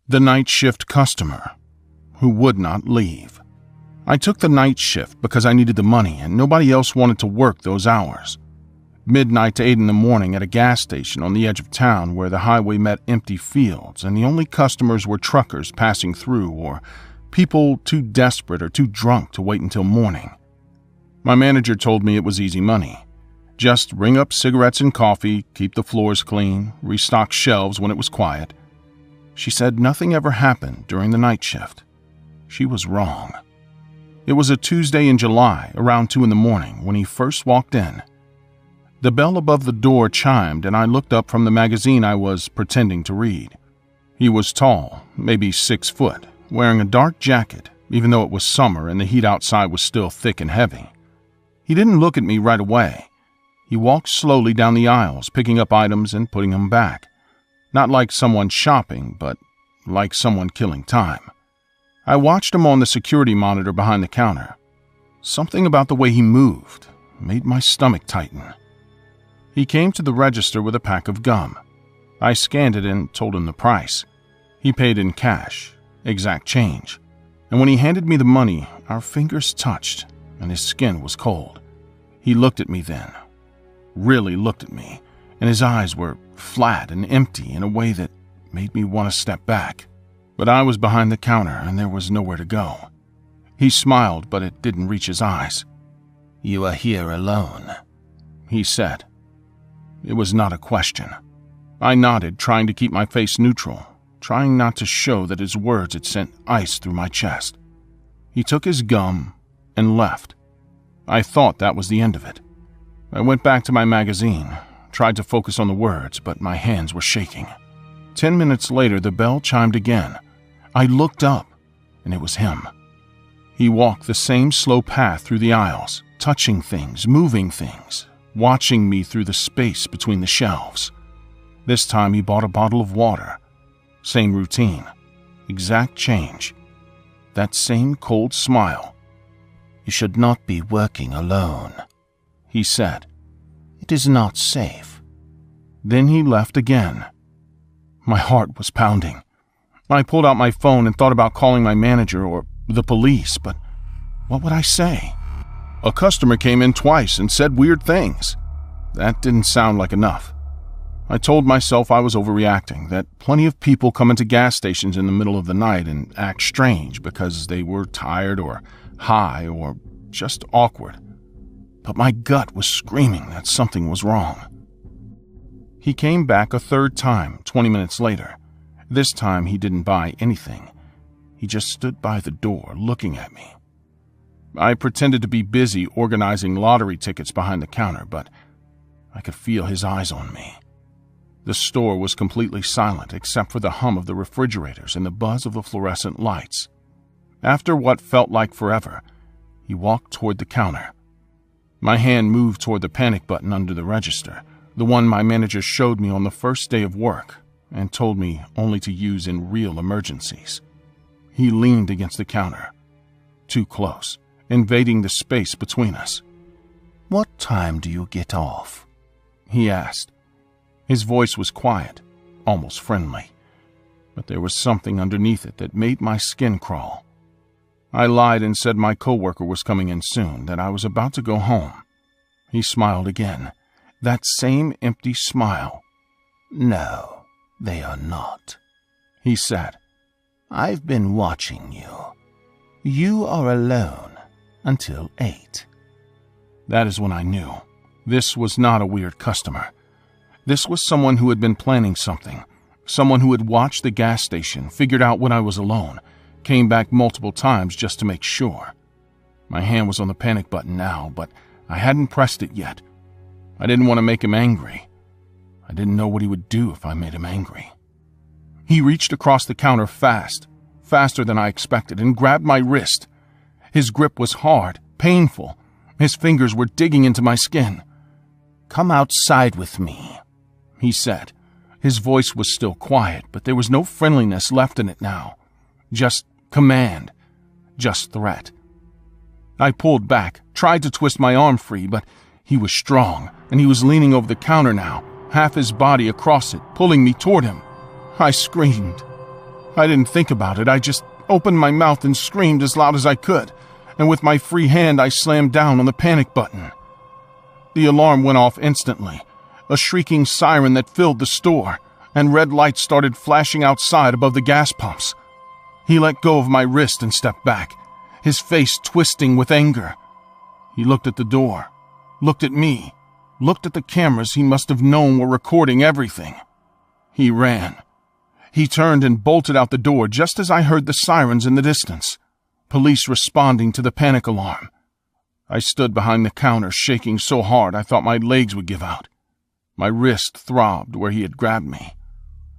The night shift customer who would not leave. I took the night shift because I needed the money and nobody else wanted to work those hours. Midnight to 8 in the morning at a gas station on the edge of town where the highway met empty fields and the only customers were truckers passing through or people too desperate or too drunk to wait until morning. My manager told me it was easy money. Just ring up cigarettes and coffee, keep the floors clean, restock shelves when it was quiet. She said nothing ever happened during the night shift. She was wrong. It was a Tuesday in July, around 2 in the morning, when he first walked in. The bell above the door chimed and I looked up from the magazine I was pretending to read. He was tall, maybe 6 foot, wearing a dark jacket, even though it was summer and the heat outside was still thick and heavy. He didn't look at me right away. He walked slowly down the aisles, picking up items and putting them back. Not like someone shopping, but like someone killing time. I watched him on the security monitor behind the counter. Something about the way he moved made my stomach tighten. He came to the register with a pack of gum. I scanned it and told him the price. He paid in cash, exact change. And when he handed me the money, our fingers touched and his skin was cold. He looked at me then, really looked at me, and his eyes were flat and empty in a way that made me want to step back. But I was behind the counter and there was nowhere to go. He smiled, but it didn't reach his eyes. "You are here alone," he said. It was not a question. I nodded, trying to keep my face neutral, trying not to show that his words had sent ice through my chest. He took his gum and left. I thought that was the end of it. I went back to my magazine, tried to focus on the words, but my hands were shaking. 10 minutes later, the bell chimed again. I looked up, and it was him. He walked the same slow path through the aisles, touching things, moving things, watching me through the space between the shelves. This time he bought a bottle of water. Same routine, exact change. That same cold smile. "You should not be working alone," he said. "It is not safe." Then he left again. My heart was pounding. I pulled out my phone and thought about calling my manager or the police, but what would I say? A customer came in twice and said weird things. That didn't sound like enough. I told myself I was overreacting, that plenty of people come into gas stations in the middle of the night and act strange because they were tired or high or just awkward. But my gut was screaming that something was wrong. He came back a third time, 20 minutes later. This time he didn't buy anything. He just stood by the door looking at me. I pretended to be busy organizing lottery tickets behind the counter, but I could feel his eyes on me. The store was completely silent except for the hum of the refrigerators and the buzz of the fluorescent lights. After what felt like forever, he walked toward the counter. My hand moved toward the panic button under the register, the one my manager showed me on the first day of work and told me only to use in real emergencies. He leaned against the counter, too close, invading the space between us. "What time do you get off?" he asked. His voice was quiet, almost friendly, but there was something underneath it that made my skin crawl. I lied and said my coworker was coming in soon, that I was about to go home. He smiled again, that same empty smile. "No, they are not," he said. "I've been watching you. You are alone until 8. That is when I knew. This was not a weird customer. This was someone who had been planning something, someone who had watched the gas station, figured out when I was alone, came back multiple times just to make sure. My hand was on the panic button now, but I hadn't pressed it yet. I didn't want to make him angry. I didn't know what he would do if I made him angry. He reached across the counter fast, faster than I expected, and grabbed my wrist. His grip was hard, painful. His fingers were digging into my skin. "Come outside with me," he said. His voice was still quiet, but there was no friendliness left in it now. Just command, just threat. I pulled back, tried to twist my arm free, but he was strong, and he was leaning over the counter now, half his body across it, pulling me toward him. I screamed. I didn't think about it. I just opened my mouth and screamed as loud as I could, and with my free hand I slammed down on the panic button. The alarm went off instantly, a shrieking siren that filled the store, and red lights started flashing outside above the gas pumps. He let go of my wrist and stepped back, his face twisting with anger. He looked at the door, looked at me, looked at the cameras he must have known were recording everything. He ran. He turned and bolted out the door just as I heard the sirens in the distance, police responding to the panic alarm. I stood behind the counter, shaking so hard I thought my legs would give out. My wrist throbbed where he had grabbed me.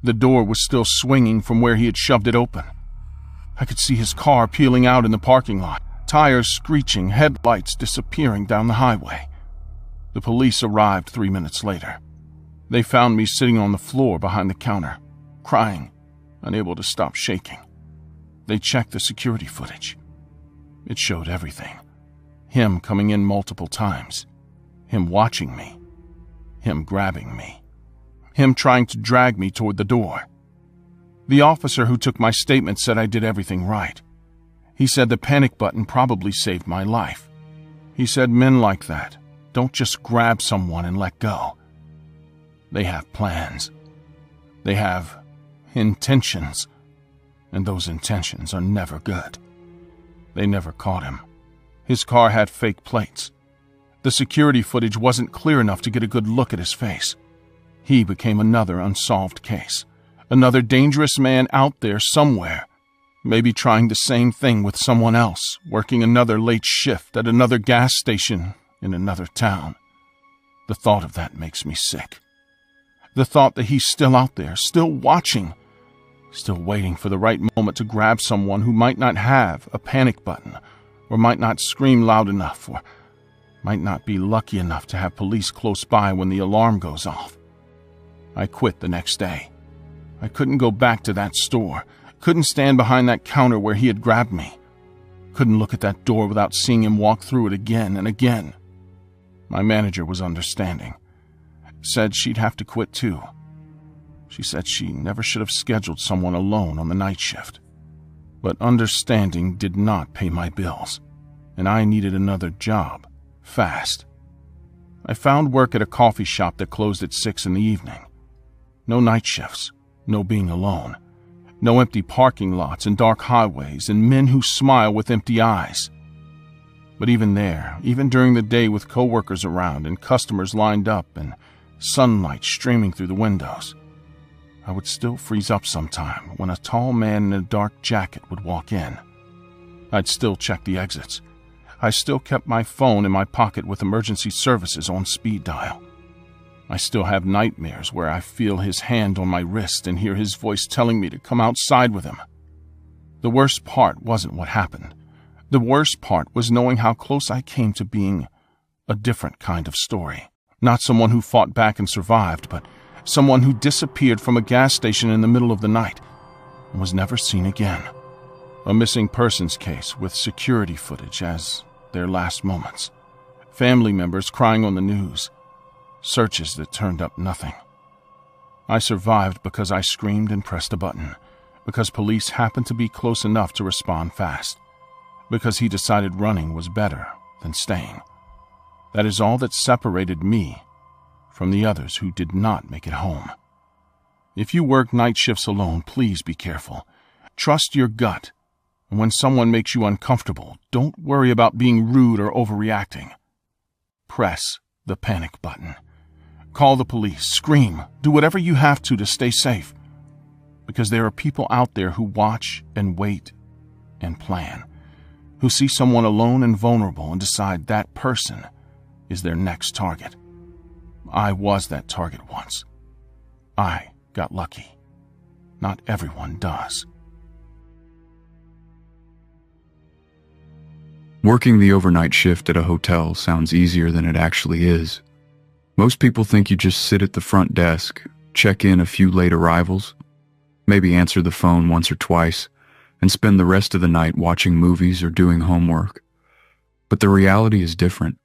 The door was still swinging from where he had shoved it open. I could see his car peeling out in the parking lot, tires screeching, headlights disappearing down the highway. The police arrived 3 minutes later. They found me sitting on the floor behind the counter, crying, unable to stop shaking. They checked the security footage. It showed everything. Him coming in multiple times. Him watching me. Him grabbing me. Him trying to drag me toward the door. The officer who took my statement said I did everything right. He said the panic button probably saved my life. He said men like that don't just grab someone and let go. They have plans. They have intentions. And those intentions are never good. They never caught him. His car had fake plates. The security footage wasn't clear enough to get a good look at his face. He became another unsolved case. Another dangerous man out there somewhere, maybe trying the same thing with someone else, working another late shift at another gas station in another town. The thought of that makes me sick. The thought that he's still out there, still watching, still waiting for the right moment to grab someone who might not have a panic button, or might not scream loud enough, or might not be lucky enough to have police close by when the alarm goes off. I quit the next day. I couldn't go back to that store, couldn't stand behind that counter where he had grabbed me, couldn't look at that door without seeing him walk through it again and again. My manager was understanding. Said she'd have to quit too. She said she never should have scheduled someone alone on the night shift. But understanding did not pay my bills, and I needed another job, fast. I found work at a coffee shop that closed at 6 in the evening. No night shifts, no being alone, no empty parking lots and dark highways and men who smile with empty eyes. But even there, even during the day with coworkers around and customers lined up and sunlight streaming through the windows, I would still freeze up sometime when a tall man in a dark jacket would walk in. I'd still check the exits. I still kept my phone in my pocket with emergency services on speed dial. I still have nightmares where I feel his hand on my wrist and hear his voice telling me to come outside with him. The worst part wasn't what happened. The worst part was knowing how close I came to being a different kind of story. Not someone who fought back and survived, but someone who disappeared from a gas station in the middle of the night and was never seen again. A missing persons case with security footage as their last moments. Family members crying on the news. Searches that turned up nothing. I survived because I screamed and pressed a button, because police happened to be close enough to respond fast, because he decided running was better than staying. That is all that separated me from the others who did not make it home. If you work night shifts alone, please be careful. Trust your gut. And when someone makes you uncomfortable, don't worry about being rude or overreacting. Press the panic button. Call the police, scream, do whatever you have to stay safe. Because there are people out there who watch and wait and plan, who see someone alone and vulnerable and decide that person is their next target. I was that target once. I got lucky. Not everyone does. Working the overnight shift at a hotel sounds easier than it actually is. Most people think you just sit at the front desk, check in a few late arrivals, maybe answer the phone once or twice, and spend the rest of the night watching movies or doing homework. But the reality is different.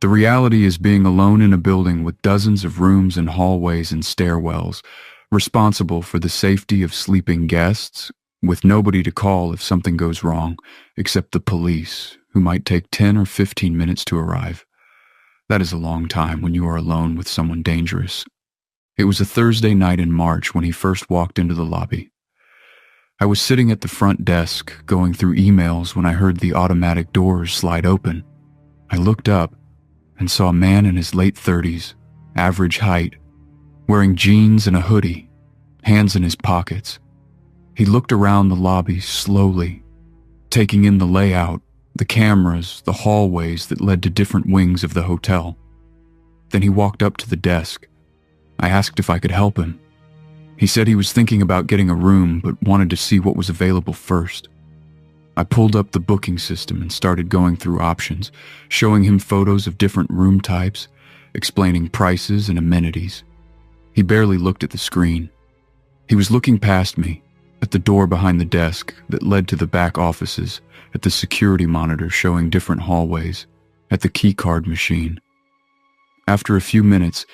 The reality is being alone in a building with dozens of rooms and hallways and stairwells, responsible for the safety of sleeping guests, with nobody to call if something goes wrong, except the police, who might take 10 or 15 minutes to arrive. That is a long time when you are alone with someone dangerous. It was a Thursday night in March when he first walked into the lobby. I was sitting at the front desk, going through emails when I heard the automatic doors slide open. I looked up and saw a man in his late 30s, average height, wearing jeans and a hoodie, hands in his pockets. He looked around the lobby slowly, taking in the layout, the cameras, the hallways that led to different wings of the hotel. Then he walked up to the desk. I asked if I could help him. He said he was thinking about getting a room but wanted to see what was available first. I pulled up the booking system and started going through options, showing him photos of different room types, explaining prices and amenities. He barely looked at the screen. He was looking past me, at the door behind the desk that led to the back offices, at the security monitor showing different hallways, at the keycard machine. After a few minutes,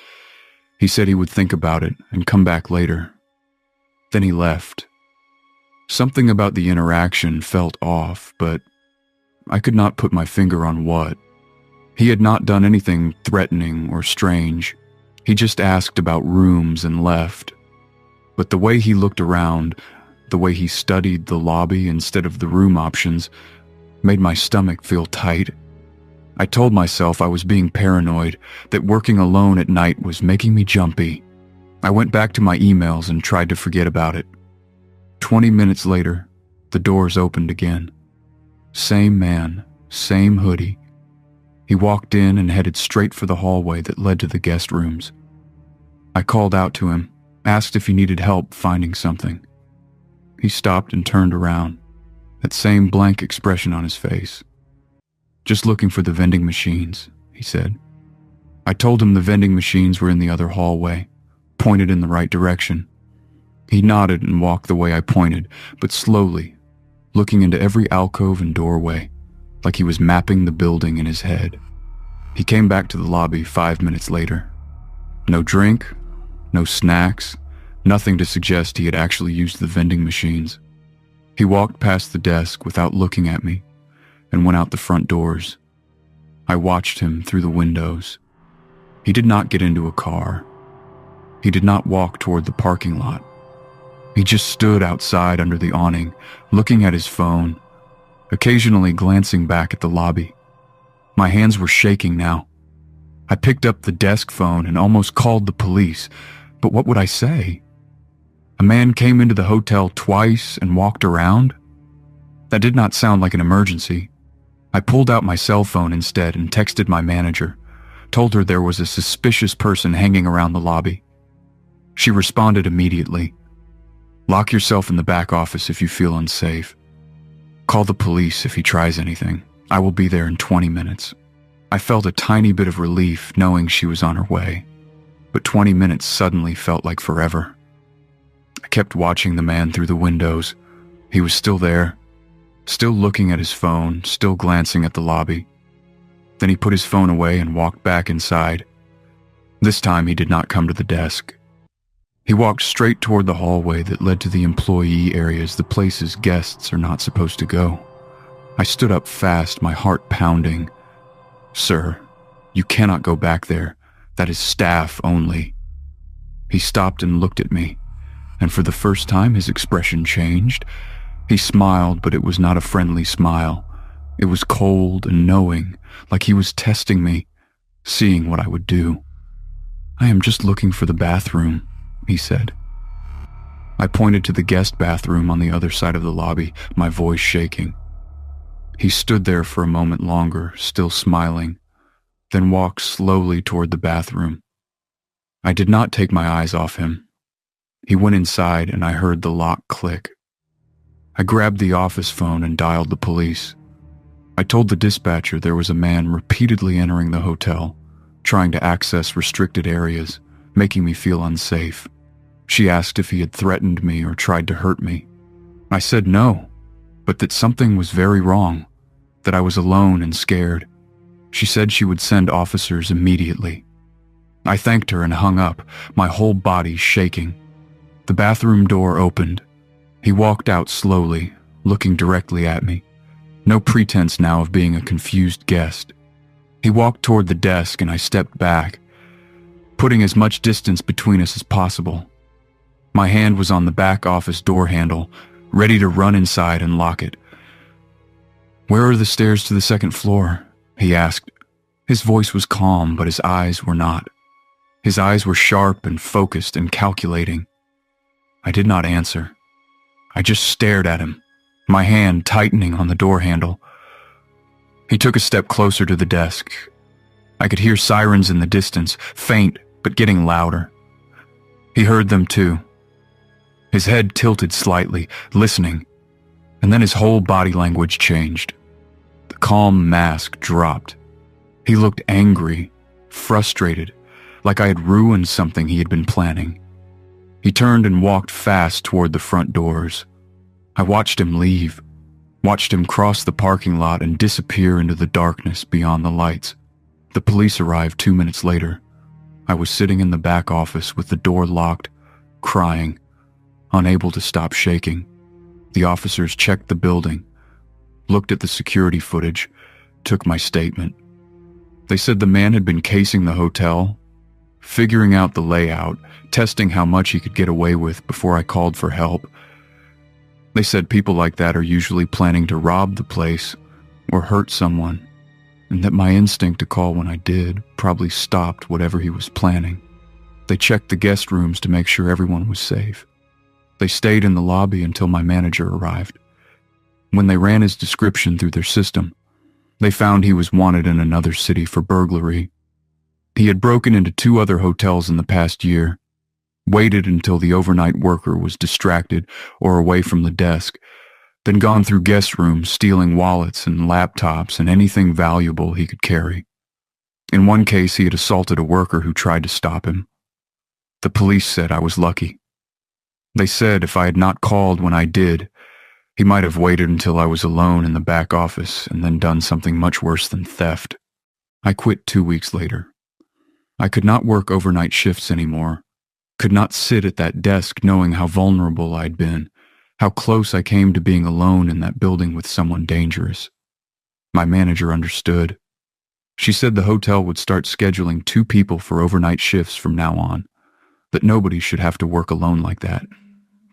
he said he would think about it and come back later. Then he left. Something about the interaction felt off, but I could not put my finger on what. He had not done anything threatening or strange. He just asked about rooms and left. But the way he looked around, the way he studied the lobby instead of the room options, made my stomach feel tight. I told myself I was being paranoid, that working alone at night was making me jumpy. I went back to my emails and tried to forget about it. 20 minutes later, the doors opened again. Same man, same hoodie. He walked in and headed straight for the hallway that led to the guest rooms. I called out to him, asked if he needed help finding something. He stopped and turned around, that same blank expression on his face. "Just looking for the vending machines," he said. I told him the vending machines were in the other hallway, pointed in the right direction. He nodded and walked the way I pointed, but slowly, looking into every alcove and doorway, like he was mapping the building in his head. He came back to the lobby 5 minutes later. No drink, no snacks, nothing to suggest he had actually used the vending machines. He walked past the desk without looking at me and went out the front doors. I watched him through the windows. He did not get into a car. He did not walk toward the parking lot. He just stood outside under the awning, looking at his phone, occasionally glancing back at the lobby. My hands were shaking now. I picked up the desk phone and almost called the police, but what would I say? A man came into the hotel twice and walked around? That did not sound like an emergency. I pulled out my cell phone instead and texted my manager, told her there was a suspicious person hanging around the lobby. She responded immediately. "Lock yourself in the back office if you feel unsafe. Call the police if he tries anything. I will be there in 20 minutes. I felt a tiny bit of relief knowing she was on her way, but 20 minutes suddenly felt like forever. I kept watching the man through the windows. He was still there, still looking at his phone, still glancing at the lobby. Then he put his phone away and walked back inside. This time he did not come to the desk. He walked straight toward the hallway that led to the employee areas, the places guests are not supposed to go. I stood up fast, my heart pounding. "Sir, you cannot go back there. That is staff only." He stopped and looked at me, and for the first time his expression changed. He smiled, but it was not a friendly smile. It was cold and knowing, like he was testing me, seeing what I would do. "I am just looking for the bathroom," he said. I pointed to the guest bathroom on the other side of the lobby, my voice shaking. He stood there for a moment longer, still smiling, then walked slowly toward the bathroom. I did not take my eyes off him. He went inside and I heard the lock click. I grabbed the office phone and dialed the police. I told the dispatcher there was a man repeatedly entering the hotel, trying to access restricted areas, making me feel unsafe. She asked if he had threatened me or tried to hurt me. I said no, but that something was very wrong, that I was alone and scared. She said she would send officers immediately. I thanked her and hung up, my whole body shaking. The bathroom door opened. He walked out slowly, looking directly at me. No pretense now of being a confused guest. He walked toward the desk and I stepped back, putting as much distance between us as possible. My hand was on the back office door handle, ready to run inside and lock it. "Where are the stairs to the second floor?" he asked. His voice was calm, but his eyes were not. His eyes were sharp and focused and calculating. I did not answer. I just stared at him, my hand tightening on the door handle. He took a step closer to the desk. I could hear sirens in the distance, faint but getting louder. He heard them too. His head tilted slightly, listening, and then his whole body language changed. The calm mask dropped. He looked angry, frustrated, like I had ruined something he had been planning. He turned and walked fast toward the front doors. I watched him leave, watched him cross the parking lot and disappear into the darkness beyond the lights. The police arrived 2 minutes later. I was sitting in the back office with the door locked, crying, unable to stop shaking. The officers checked the building, looked at the security footage, took my statement. They said the man had been casing the hotel, figuring out the layout, testing how much he could get away with before I called for help. They said people like that are usually planning to rob the place or hurt someone, and that my instinct to call when I did probably stopped whatever he was planning. They checked the guest rooms to make sure everyone was safe. They stayed in the lobby until my manager arrived. When they ran his description through their system, they found he was wanted in another city for burglary. He had broken into 2 other hotels in the past year, waited until the overnight worker was distracted or away from the desk, then gone through guest rooms stealing wallets and laptops and anything valuable he could carry. In one case, he had assaulted a worker who tried to stop him. The police said I was lucky. They said if I had not called when I did, he might have waited until I was alone in the back office and then done something much worse than theft. I quit 2 weeks later. I could not work overnight shifts anymore, could not sit at that desk knowing how vulnerable I'd been, how close I came to being alone in that building with someone dangerous. My manager understood. She said the hotel would start scheduling 2 people for overnight shifts from now on, that nobody should have to work alone like that.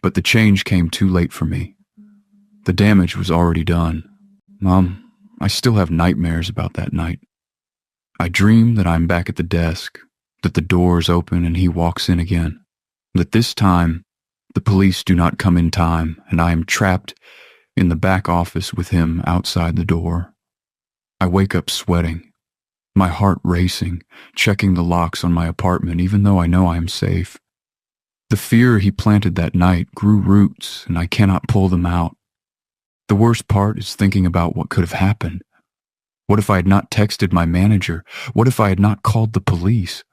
But the change came too late for me. The damage was already done. Mom, I still have nightmares about that night. I dream that I'm back at the desk, that the doors open and he walks in again, that this time the police do not come in time and I am trapped in the back office with him outside the door. I wake up sweating, my heart racing, checking the locks on my apartment even though I know I am safe. The fear he planted that night grew roots and I cannot pull them out. The worst part is thinking about what could have happened. What if I had not texted my manager? What if I had not called the police?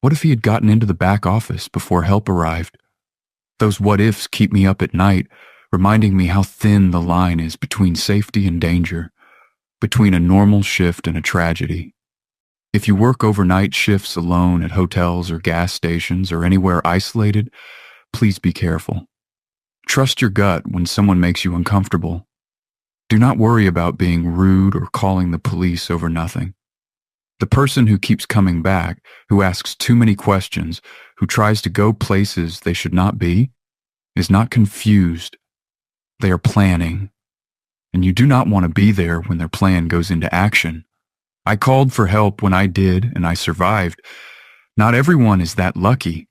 What if he had gotten into the back office before help arrived? Those what-ifs keep me up at night, reminding me how thin the line is between safety and danger, between a normal shift and a tragedy. If you work overnight shifts alone at hotels or gas stations or anywhere isolated, please be careful. Trust your gut when someone makes you uncomfortable. Do not worry about being rude or calling the police over nothing. The person who keeps coming back, who asks too many questions, who tries to go places they should not be, is not confused. They are planning. And you do not want to be there when their plan goes into action. I called for help when I did, and I survived. Not everyone is that lucky.